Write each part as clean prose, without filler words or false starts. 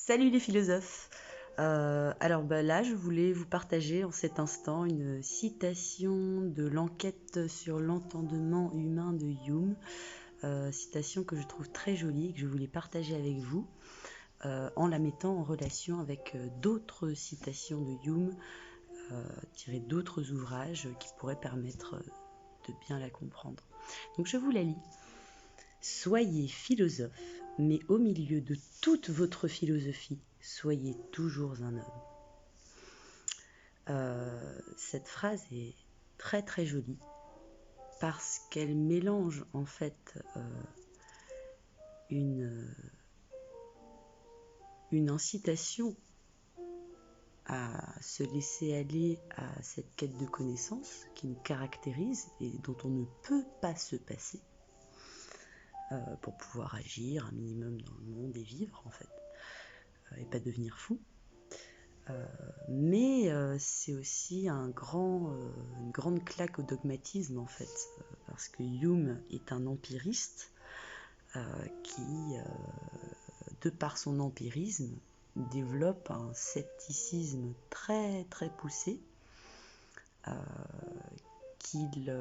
Salut les philosophes. Là, je voulais vous partager en cet instant une citation de l'enquête sur l'entendement humain de Hume, citation que je trouve très jolie et que je voulais partager avec vous en la mettant en relation avec d'autres citations de Hume tirées d'autres ouvrages qui pourraient permettre de bien la comprendre. Donc je vous la lis. Soyez philosophe, mais au milieu de toute votre philosophie, soyez toujours un homme. Cette phrase est très très jolie parce qu'elle mélange en fait une incitation à se laisser aller à cette quête de connaissance qui nous caractérise et dont on ne peut pas se passer pour pouvoir agir un minimum dans le monde et vivre en fait, et pas devenir fou. Mais c'est aussi une grande claque au dogmatisme en fait, parce que Hume est un empiriste qui, de par son empirisme, développe un scepticisme très très poussé qu'il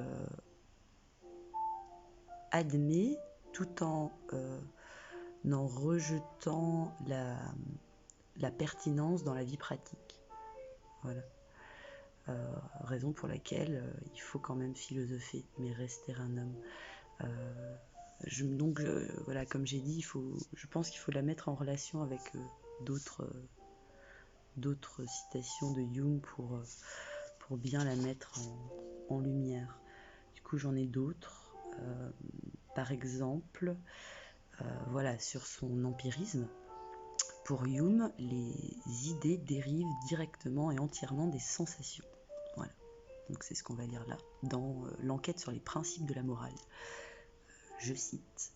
admet tout en rejetant la pertinence dans la vie pratique. Voilà. Raison pour laquelle il faut quand même philosopher, mais rester un homme. Voilà, comme j'ai dit, je pense qu'il faut la mettre en relation avec d'autres citations de Hume pour bien la mettre en lumière. Du coup, j'en ai d'autres. Par exemple, voilà, sur son empirisme, pour Hume, les idées dérivent directement et entièrement des sensations. Voilà. Donc c'est ce qu'on va lire là, dans l'enquête sur les principes de la morale. Je cite.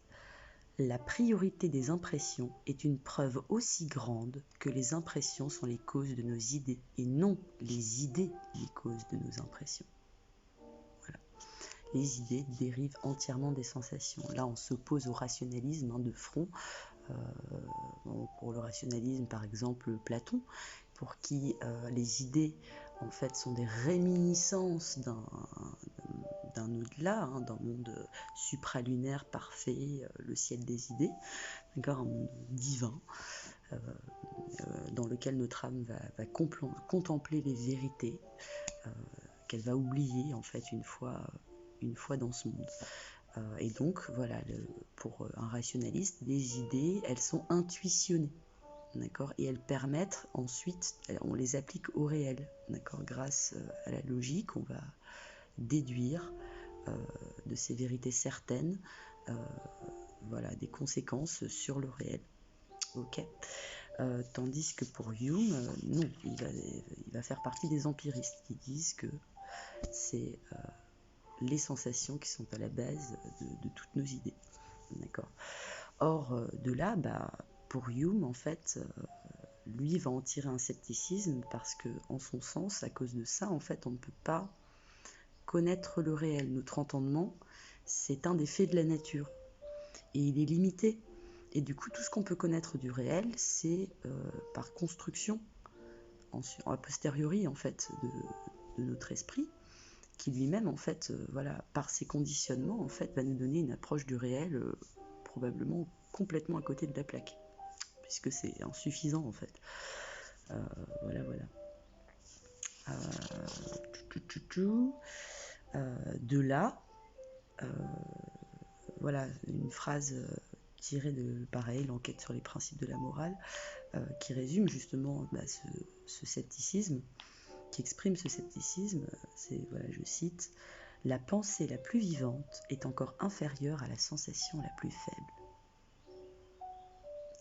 La priorité des impressions est une preuve aussi grande que les impressions sont les causes de nos idées, et non les idées les causes de nos impressions. Voilà. Les idées dérivent entièrement des sensations. Là, on s'oppose au rationalisme de front. Pour le rationalisme, par exemple, Platon, pour qui les idées, en fait, sont des réminiscences d'un au-delà, d'un monde supralunaire parfait, le ciel des idées, d'accord, un monde divin, dans lequel notre âme va contempler les vérités qu'elle va oublier, en fait, une fois dans ce monde. Et donc, voilà, pour un rationaliste, les idées, elles sont intuitionnées, d'accord, et elles permettent ensuite, on les applique au réel, d'accord, grâce à la logique, on va déduire de ces vérités certaines, voilà, des conséquences sur le réel, ok. Tandis que pour Hume, non, il va faire partie des empiristes qui disent que c'est les sensations qui sont à la base de toutes nos idées. D'accord. Or, de là, pour Hume, en fait, lui va en tirer un scepticisme parce que, en son sens, à cause de ça, en fait, on ne peut pas connaître le réel. Notre entendement, c'est un des faits de la nature. Et il est limité. Et du coup, tout ce qu'on peut connaître du réel, c'est par construction, a posteriori, en fait, de notre esprit, qui lui-même, en fait, voilà, par ses conditionnements, en fait, va nous donner une approche du réel probablement complètement à côté de la plaque, puisque c'est insuffisant, en fait. Voilà. De là, voilà, une phrase tirée de, pareil, l'enquête sur les principes de la morale, qui résume justement ce scepticisme, qui exprime ce scepticisme, c'est, voilà, je cite, « La pensée la plus vivante est encore inférieure à la sensation la plus faible. »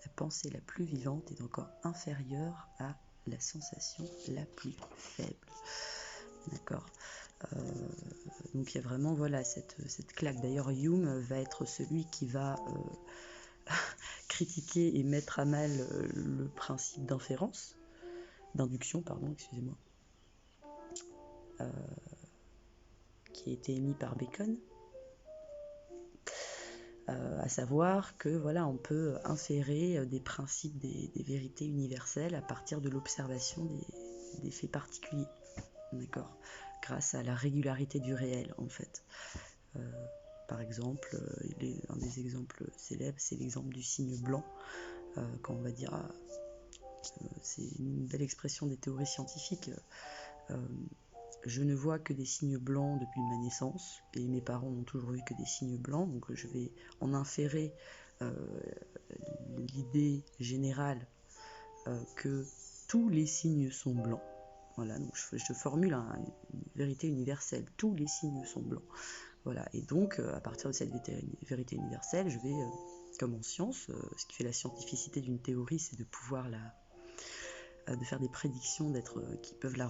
La pensée la plus vivante est encore inférieure à la sensation la plus faible. D'accord. Donc il y a vraiment, voilà, cette claque. D'ailleurs, Hume va être celui qui va critiquer et mettre à mal le principe d'induction, excusez-moi, qui a été émis par Bacon. à savoir que voilà, on peut inférer des principes, des vérités universelles à partir de l'observation des faits particuliers, d'accord, grâce à la régularité du réel en fait. Par exemple, un des exemples célèbres, c'est l'exemple du signe blanc, quand on va dire, c'est une belle expression des théories scientifiques. Je ne vois que des signes blancs depuis ma naissance, et mes parents n'ont toujours vu que des signes blancs, donc je vais en inférer l'idée générale que tous les signes sont blancs. Voilà, donc je formule une vérité universelle, tous les signes sont blancs. Voilà, et donc à partir de cette vérité universelle, je vais, comme en science, ce qui fait la scientificité d'une théorie, c'est de pouvoir de faire des prédictions qui peuvent la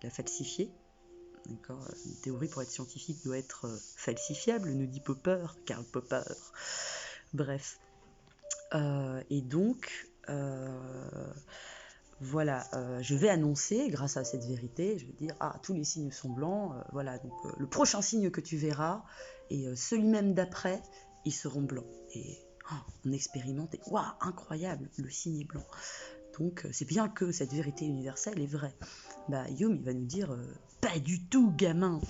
falsifier. D'accord. Une théorie pour être scientifique doit être falsifiable, nous dit Popper, Karl Popper. Bref. Et donc, voilà, je vais annoncer, grâce à cette vérité, je vais dire, tous les signes sont blancs, voilà, donc le prochain signe que tu verras, et celui même d'après, ils seront blancs. Et on expérimente, et waouh, incroyable, le signe est blanc. Donc c'est bien que cette vérité universelle est vraie. Hume, il va nous dire, pas du tout, gamin,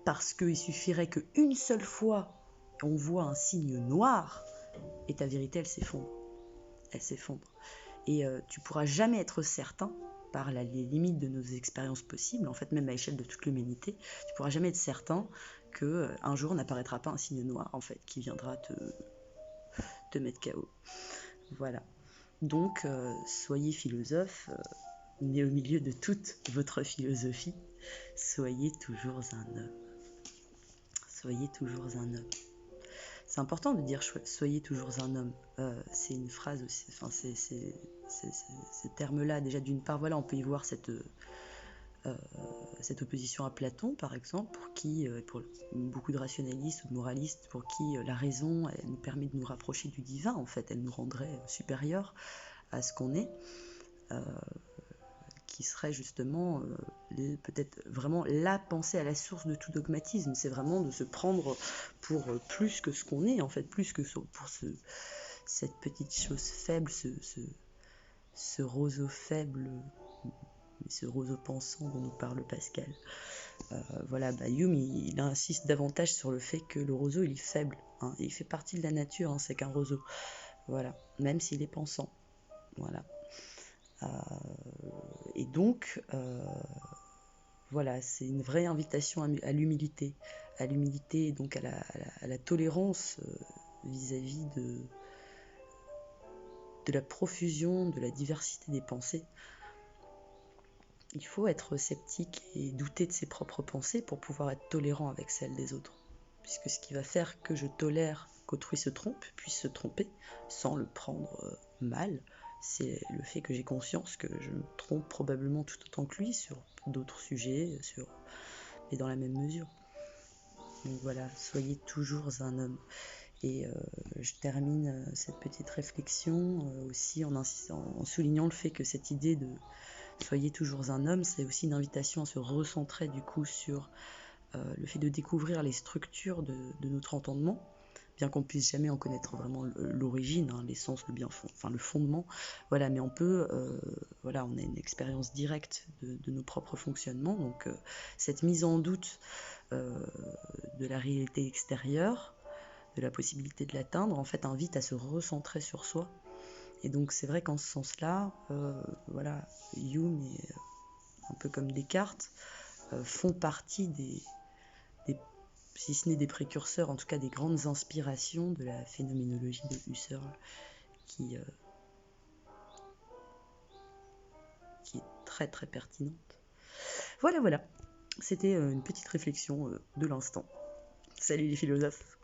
parce qu'il suffirait qu'une seule fois, on voit un signe noir, et ta vérité, elle s'effondre. Elle s'effondre. Et tu pourras jamais être certain, par les limites de nos expériences possibles, en fait même à l'échelle de toute l'humanité, tu pourras jamais être certain qu'un jour n'apparaîtra pas un signe noir, en fait, qui viendra te mettre KO. Voilà. Donc, soyez philosophe, mais au milieu de toute votre philosophie, soyez toujours un homme. Soyez toujours un homme. C'est important de dire soyez toujours un homme. C'est une phrase aussi, enfin, ce terme-là, déjà d'une part, voilà, on peut y voir cette opposition à Platon, par exemple, pour beaucoup de rationalistes ou de moralistes, pour qui la raison, elle nous permet de nous rapprocher du divin, en fait, elle nous rendrait supérieurs à ce qu'on est, qui serait justement peut-être vraiment la pensée à la source de tout dogmatisme. C'est vraiment de se prendre pour plus que ce qu'on est, en fait, plus que pour cette petite chose faible, ce roseau faible, ce roseau pensant dont nous parle Pascal. Voilà, Hume, il insiste davantage sur le fait que le roseau, il est faible, hein, il fait partie de la nature, hein, c'est qu'un roseau, voilà, même s'il est pensant, voilà. Et donc, voilà, c'est une vraie invitation à l'humilité, et donc à la tolérance vis-à-vis de la profusion, de la diversité des pensées. Il faut être sceptique et douter de ses propres pensées pour pouvoir être tolérant avec celles des autres. Puisque ce qui va faire que je tolère qu'autrui se trompe, puisse se tromper, sans le prendre mal, c'est le fait que j'ai conscience que je me trompe probablement tout autant que lui sur d'autres sujets, mais dans la même mesure. Donc voilà, soyez toujours un homme. Et je termine cette petite réflexion aussi en soulignant le fait que cette idée de soyez toujours un homme, c'est aussi une invitation à se recentrer du coup sur le fait de découvrir les structures de notre entendement, bien qu'on puisse jamais en connaître vraiment l'origine, hein, l'essence, le fondement, voilà, mais on peut, voilà, on a une expérience directe de nos propres fonctionnements, donc cette mise en doute de la réalité extérieure, de la possibilité de l'atteindre, en fait, invite à se recentrer sur soi. Et donc c'est vrai qu'en ce sens-là, voilà, Hume et un peu comme Descartes font partie si ce n'est des précurseurs, en tout cas des grandes inspirations de la phénoménologie de Husserl, qui est très très pertinente. Voilà, c'était une petite réflexion de l'instant. Salut les philosophes!